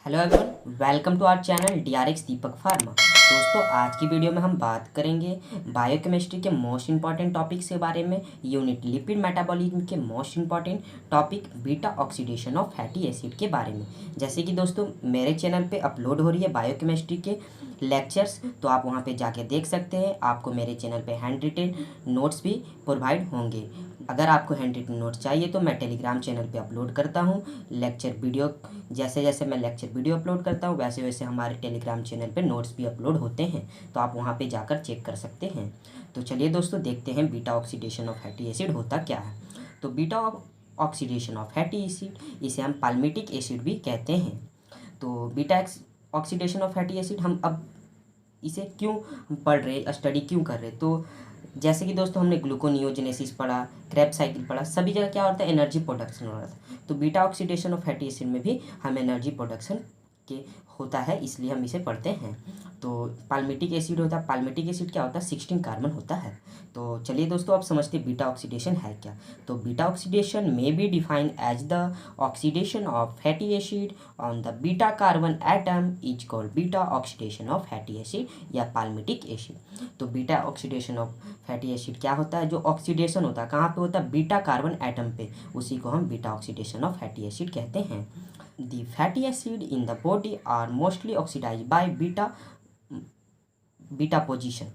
Hello everyone, welcome to our channel DRX Deepak pharma. दोस्तों, आज की वीडियो में हम बात करेंगे बायोकेमिस्ट्री के मोस्ट इंपॉर्टेंट टॉपिक्स के बारे में। यूनिट लिपिड मेटाबॉलिज्म के most important topic beta oxidation of fatty acid के बारे में। जैसे कि दोस्तों मेरे चैनल पे अपलोड हो रही है बायोकेमिस्ट्री के लेक्चर्स, तो आप वहाँ पे जाके देख सकते हैं। आपको मेरे चैनल पे हैंड रिटेन नोट्स भी प्रोवाइड होंगे। अगर आपको हैंड रिटन नोट्स चाहिए तो मैं टेलीग्राम चैनल पे अपलोड करता हूँ लेक्चर वीडियो। जैसे जैसे मैं लेक्चर वीडियो अपलोड करता हूँ वैसे वैसे हमारे टेलीग्राम चैनल पे नोट्स भी अपलोड होते हैं, तो आप वहाँ पे जाकर चेक कर सकते हैं। तो चलिए दोस्तों, देखते हैं beta oxidation of fatty acid होता क्या है। तो beta oxidation of fatty acid, इसे हम पाल्मिटिक एसिड भी कहते हैं। तो beta oxidation of fatty acid हम अब इसे क्यों पढ़ रहे, स्टडी क्यों कर रहे। तो जैसे कि दोस्तों हमने ग्लूकोनियोजेनेसिस पढ़ा, क्रेब साइकिल पढ़ा, सभी जगह क्या होता है, एनर्जी प्रोडक्शन हो रहा था। तो beta oxidation of fatty acid में भी हम एनर्जी प्रोडक्शन के होता है, इसलिए हम इसे पढ़ते हैं। तो पाल्मिटिक एसिड होता है। पाल्मिटिक एसिड क्या होता है, 16 कार्बन होता है। तो चलिए दोस्तों, आप समझते हैं बीटा ऑक्सीडेशन है क्या। तो beta oxidation may be defined as the oxidation of fatty acid on the beta carbon atom is called beta oxidation of fatty acid या पाल्मिटिक एसिड। तो beta oxidation of fatty acid क्या होता है, जो oxidation होता है कहाँ पे होता है, बीटा कार्बन एटम पे, उसी को हम beta oxidation of fatty acid कहते हैं। The fatty acid in the body are mostly oxidized by beta position.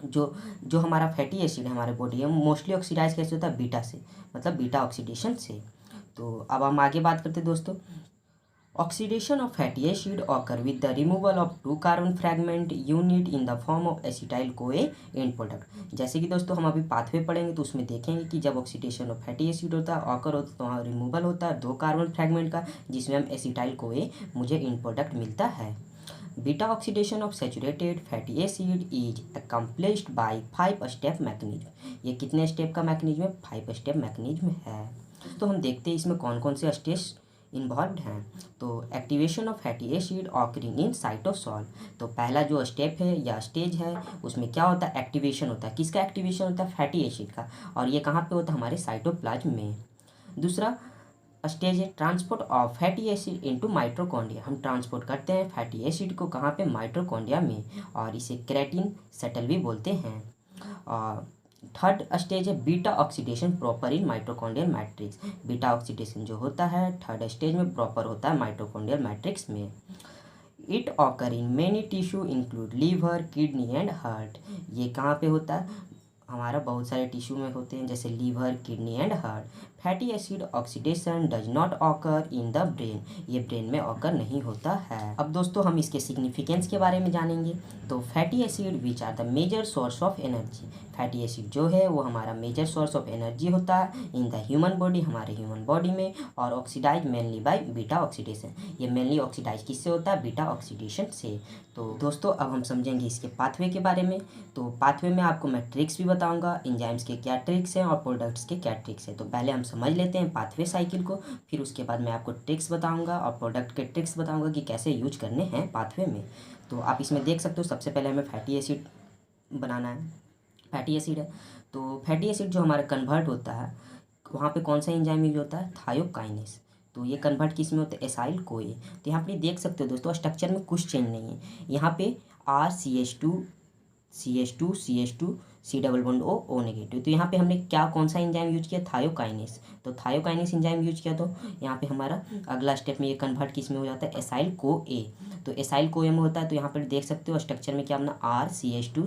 जो जो हमारा फैटी एसिड है हमारे बॉडी में मोस्टली ऑक्सीडाइज कैसे होता है, बीटा से, मतलब बीटा ऑक्सीडेशन से। तो अब हम आगे बात करते हैं दोस्तों। Oxidation of fatty acid occur with the removal of 2 carbon fragment unit in the form of acetyl CoA and product. जैसे कि दोस्तों हम अभी पाथवे पढ़ेंगे तो उसमें देखेंगे कि जब ऑक्सीडेशन ऑफ फैटी एसिड होता है, ऑकर होता है, तो वहाँ रिमूवल होता है 2 कार्बन फ्रैगमेंट का, जिसमें हम एसिटाइल कोए मुझे एंड प्रोडक्ट मिलता है। Beta oxidation of saturated fatty acid is accomplished by 5 step mechanism. ये कितने स्टेप का मैकेनिज्म है, 5 स्टेप मैकेनिज्म है। तो हम देखते हैं इसमें कौन कौन से स्टेप्स इन्वॉल्व हैं। तो activation of fatty acid occurring in cytosol. तो पहला जो स्टेप है या स्टेज है उसमें क्या होता है, एक्टिवेशन होता है। किसका एक्टिवेशन होता है, फैटी एसिड का, और ये कहाँ पे होता है, हमारे साइटोप्लाज्म में। दूसरा स्टेज है transport of fatty acid into mitochondria. हम ट्रांसपोर्ट करते हैं फैटी एसिड को कहाँ पे, माइटोकॉन्ड्रिया में, और इसे केराटिन शटल भी बोलते हैं। और थर्ड स्टेज है beta oxidation proper in mitochondrial matrix. Beta oxidation जो होता है थर्ड स्टेज में प्रॉपर होता है माइटोकॉन्ड्रियल मैट्रिक्स में। It occur in many tissue include liver, kidney and heart. ये कहाँ पे होता है, हमारा बहुत सारे टिश्यू में होते हैं, जैसे liver, kidney and heart. Fatty acid oxidation does not occur in the brain. ये ब्रेन में ऑकर नहीं होता है। अब दोस्तों हम इसके सिग्निफिकेंस के बारे में जानेंगे। तो fatty acid which are the major source of energy. Fatty acid जो है वो हमारा मेजर सोर्स ऑफ एनर्जी होता है इन द ह्यूमन बॉडी, हमारे ह्यूमन बॉडी में, और oxidize mainly by beta oxidation. ये मेनली ऑक्सीडाइज किससे होता है, बीटा ऑक्सीडेशन से। तो दोस्तों अब हम समझेंगे इसके पाथवे के बारे में। तो पाथवे में आपको मैं ट्रिक्स भी बताऊंगा, एंजाइम्स के क्या ट्रिक्स हैं और प्रोडक्ट्स के क्या ट्रिक्स हैं। तो पहले हम समझ लेते हैं पाथवे साइकिल को, फिर उसके बाद मैं आपको ट्रिक्स बताऊंगा और प्रोडक्ट के ट्रिक्स बताऊंगा कि कैसे यूज करने हैं पाथवे में। तो आप इसमें देख सकते हो, सबसे पहले हमें फैटी एसिड बनाना है। फैटी एसिड है तो फैटी एसिड जो हमारा कन्वर्ट होता है वहाँ पे कौन सा एंजाइम यूज होता है, थायोकाइनेस। तो ये कन्वर्ट किस में होता है, एसाइल कोए। तो यहाँ पे देख सकते हो दोस्तों स्ट्रक्चर में कुछ चेंज नहीं है। यहाँ पे RCH2 C double bond O negative. तो यहाँ पे हमने क्या कौन सा एंजाइम यूज किया, थायोकाइनेस। तो थायोकाइनेस एंजाइम यूज किया, तो यहाँ पे हमारा अगला स्टेप में ये कन्वर्ट किस में हो जाता है, एसाइल को ए। तो एसाइल को ए में होता है, तो यहाँ पर देख सकते हो स्ट्रक्चर में क्या अपना RCH2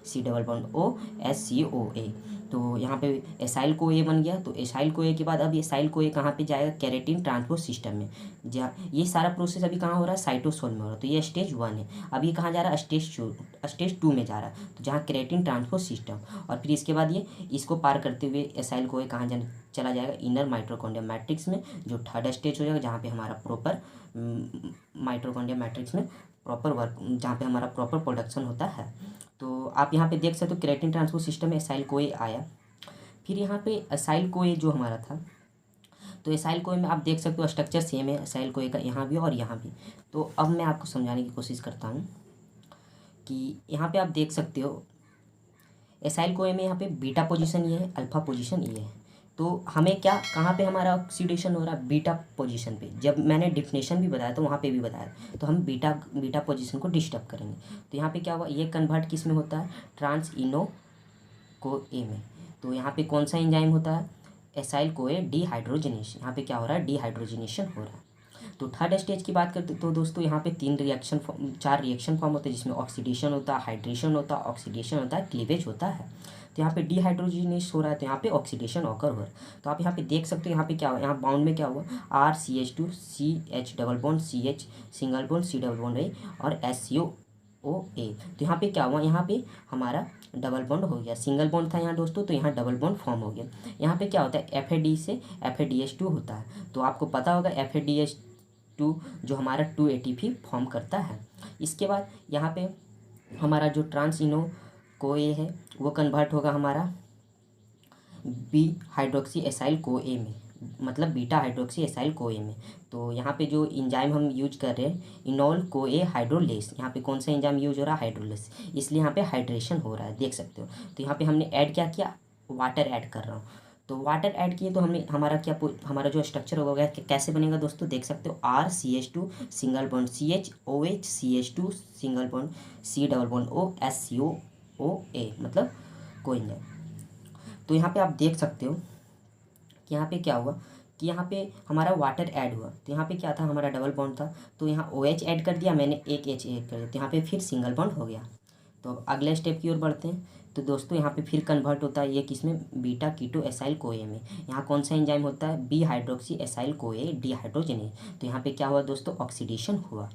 C double bond OSCOA। तो यहाँ पे एसाइल को ए बन गया। तो एसाइल को ए के बाद अब एसाइल को ए कहाँ पे जाएगा, केराटिन ट्रांसपोर्ट सिस्टम में। जहाँ ये सारा प्रोसेस अभी कहाँ हो रहा है, साइटोसोल में हो रहा है। तो ये स्टेज 1 है। अब ये कहाँ जा रहा है, स्टेज 2 में जा रहा है, तो जहाँ केराटिन ट्रांसपोर्ट सिस्टम। और फिर इसके बाद ये इसको पार करते हुए एसाइल को ए कहाँ चला जाएगा, इनर माइटोकॉन्ड्रिया मैट्रिक्स में, जो थर्ड स्टेज हो जाएगा, जहाँ पे हमारा प्रॉपर माइटोकॉन्ड्रिया मैट्रिक्स में प्रॉपर वर्क, जहाँ पे हमारा प्रॉपर प्रोडक्शन होता है। तो आप यहाँ पे देख सकते हो केराटिन ट्रांसपोर्ट सिस्टम में एसाइल कोए आया। फिर यहाँ पे एसाइल कोए जो हमारा था, तो एसाइल कोए में आप देख सकते हो स्ट्रक्चर सेम है एसाइल कोए का, यहाँ भी और यहाँ भी। तो अब मैं आपको समझाने की कोशिश करता हूँ कि यहाँ पे आप देख सकते हो एसाइल कोए में यहाँ पे बीटा पोजीशन ये है, अल्फा पोजीशन ये है। तो हमें क्या, कहाँ पे हमारा ऑक्सीडेशन हो रहा है, बीटा पोजीशन पे। जब मैंने डिफिनेशन भी बताया तो वहाँ पे भी बताया, तो हम बीटा पोजीशन को डिस्टर्ब करेंगे। तो यहाँ पे क्या हुआ, ये कन्वर्ट किस में होता है, ट्रांस इनो को ए में। तो यहाँ पे कौन सा एंजाइम होता है, एसाइल कोए डिहाइड्रोजनेशन। यहाँ पे क्या हो रहा है, डिहाइड्रोजनेशन हो रहा है। तो थर्ड स्टेज की बात करते तो दोस्तों यहाँ पे चार रिएक्शन फॉर्म होते हैं, जिसमें ऑक्सीडेशन होता है, हाइड्रेशन होता है, ऑक्सीडेशन होता है, क्लीवेज होता है। तो यहाँ पे डिहाइड्रोजनेस हो रहा है, तो यहाँ पे ऑक्सीडेशन ऑकर हो रहा है। तो आप यहाँ पे देख सकते हो, यहाँ पे क्या हुआ, यहाँ बाउंड में क्या हुआ, RCH2 CH double bond CH single bond C double bond A और SCOA। तो यहाँ पे क्या हुआ, यहाँ पे हमारा डबल बॉन्ड हो गया, सिंगल बॉन्ड था यहाँ दोस्तों, तो यहाँ डबल बॉन्ड फॉर्म हो गया। यहाँ पे क्या होता है, FAD से FADH2 होता है। तो आपको पता होगा FADH2 जो हमारा 2 ATP फॉर्म करता है। इसके बाद यहाँ पे हमारा जो ट्रांस इनो को ए है वो कन्वर्ट होगा हमारा बी हाइड्रोक्सी एसाइल को ए में, मतलब बीटा हाइड्रोक्सी एसाइल को ए में। तो यहाँ पे जो एंजाइम हम यूज कर रहे हैं, इनोल को ए हाइड्रोलेस, यहाँ पे कौन सा एंजाइम यूज हो रहा है, हाइड्रोलेस, इसलिए यहाँ पे हाइड्रेशन हो रहा है, देख सकते हो। तो यहाँ पे हमने ऐड क्या किया, वाटर ऐड कर रहा हूँ। तो वाटर ऐड किए तो हमने हमारा जो स्ट्रक्चर होगा कैसे बनेगा दोस्तों, देख सकते हो, RCH2 single bond CH OH CH2 single bond C double bond O SCOA, मतलब कोएंजाइम। तो यहाँ पे आप देख सकते हो कि यहाँ पे क्या हुआ कि यहाँ पे हमारा वाटर ऐड हुआ। तो यहाँ पे क्या था, हमारा डबल बॉन्ड था, तो यहाँ OH ऐड कर दिया मैंने, एक H ऐड कर दिया, तो यहाँ पे फिर सिंगल बॉन्ड हो गया। तो अगले स्टेप की ओर बढ़ते हैं। तो दोस्तों यहाँ पे फिर कन्वर्ट होता है ये किसमें, बीटा कीटो एसाइल कोए में। यहाँ कौन सा एंजाइम होता है, बी हाइड्रोक्सी एसाइल कोए डिहाइड्रोजनेज। तो यहाँ पे क्या हुआ दोस्तों, ऑक्सीडेशन हुआ।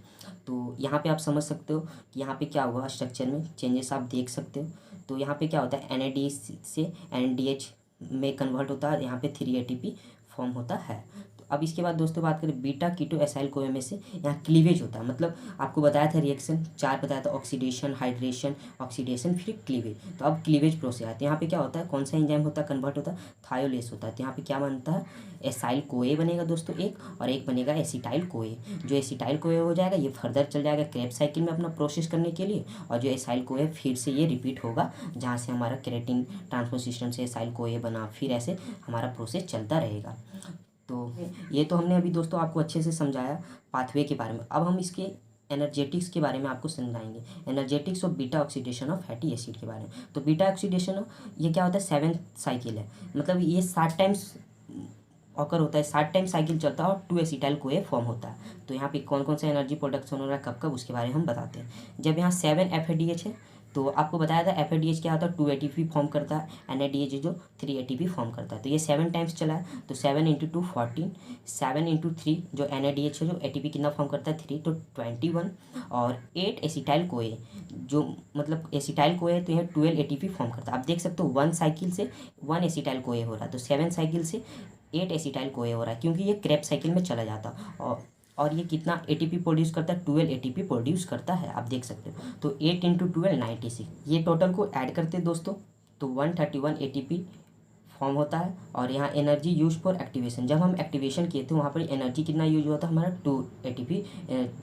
तो यहाँ पे आप समझ सकते हो कि यहाँ पे क्या हुआ, स्ट्रक्चर में चेंजेस आप देख सकते हो। तो यहाँ पे क्या होता है, NADH से NADH में कन्वर्ट होता है, यहाँ पे 3 ATP फॉर्म होता है। तो अब इसके बाद दोस्तों बात करें बीटा कीटो एसाइल कोए में से, यहाँ क्लीवेज होता है। मतलब आपको बताया था रिएक्शन 4 बताया था, ऑक्सीडेशन, हाइड्रेशन, ऑक्सीडेशन, फिर क्लीवेज। तो अब क्लीवेज प्रोसेस आता है, यहाँ पे क्या होता है, कौन सा एंजाइम होता है, कन्वर्ट होता है, थायोलेस होता है। तो यहाँ पे क्या बनता है, एसाइल कोए बनेगा दोस्तों एक, और एक बनेगा एसिटाइल कोए। जो एसिटाइल कोए हो जाएगा ये फर्दर चल जाएगा क्रेब्स साइकिल में अपना प्रोसेस करने के लिए, और जो एसाइल कोए फिर से ये रिपीट होगा, जहाँ से हमारा केराटिन ट्रांसपोर्ट सिस्टम से एसाइल कोए बना, फिर ऐसे हमारा प्रोसेस चलता रहेगा। तो ये तो हमने अभी दोस्तों आपको अच्छे से समझाया पाथवे के बारे में। अब हम इसके एनर्जेटिक्स के बारे में आपको समझाएंगे, energetics of beta oxidation of fatty acid के बारे में। तो बीटा ऑक्सीडेशन ये क्या होता है, 7 साइकिल है, मतलब ये 7 टाइम्स ऑकर होता है, 7 टाइम साइकिल चलता है और 2 एसिटाइल कोए फॉर्म होता है। तो यहाँ पे कौन कौन सा एनर्जी प्रोडक्शन हो रहा है, कब कब, उसके बारे में हम बताते हैं। जब यहाँ 7 FADH है, तो आपको बताया था FADH क्या होता है, 2 ATP फॉर्म करता है, NADH जो 3 ATP फॉर्म करता है। तो ये 7 टाइम्स चला है, तो 7 × 2 14, 7 × 3 जो NADH है जो ATP कितना फॉर्म करता है, 3, तो 21, और 8 एसिटाइल कोए, जो मतलब एसिटाइल कोए है तो यह 12 ATP फॉर्म करता है। आप देख सकते हो 1 साइकिल से 1 एसिटाइल कोए हो रहा है, तो 7 साइकिल से 8 एसिटाइल कोए हो रहा है, क्योंकि ये क्रेब साइकिल में चला जाता। और ये कितना ATP प्रोड्यूस करता है, 12 ATP प्रोड्यूस करता है, आप देख सकते हो। तो 8 × 12 96, ये टोटल को ऐड करते हैं दोस्तों, तो 131 ATP फॉर्म होता है। और यहाँ एनर्जी यूज फॉर एक्टिवेशन, जब हम एक्टिवेशन किए थे वहाँ पर एनर्जी कितना यूज हुआ था हमारा, 2 ATP,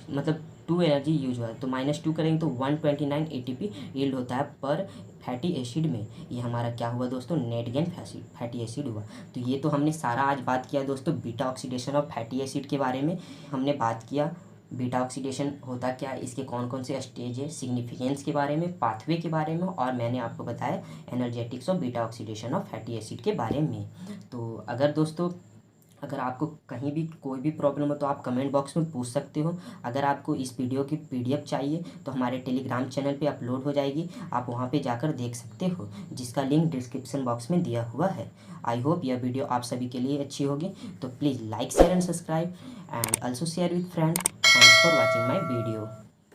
मतलब 2 एनर्जी यूज हुआ है। तो -2 करेंगे तो 129 ATP यील्ड होता है पर फैटी एसिड में। ये हमारा क्या हुआ दोस्तों, नेट गेन फैटी एसिड हुआ। तो ये तो हमने सारा आज बात किया दोस्तों beta oxidation of fatty acid के बारे में। हमने बात किया बीटा ऑक्सीडेशन होता क्या है, इसके कौन कौन से स्टेज है, सिग्निफिकेंस के बारे में, पाथवे के बारे में, और मैंने आपको बताया energetics of beta oxidation of fatty acid के बारे में। तो अगर आपको कहीं भी कोई भी प्रॉब्लम हो तो आप कमेंट बॉक्स में पूछ सकते हो। अगर आपको इस वीडियो की PDF चाहिए तो हमारे टेलीग्राम चैनल पे अपलोड हो जाएगी, आप वहाँ पे जाकर देख सकते हो, जिसका लिंक डिस्क्रिप्शन बॉक्स में दिया हुआ है। आई होप यह वीडियो आप सभी के लिए अच्छी होगी, तो please like share and subscribe and also share with friend. Thanks for watching my video.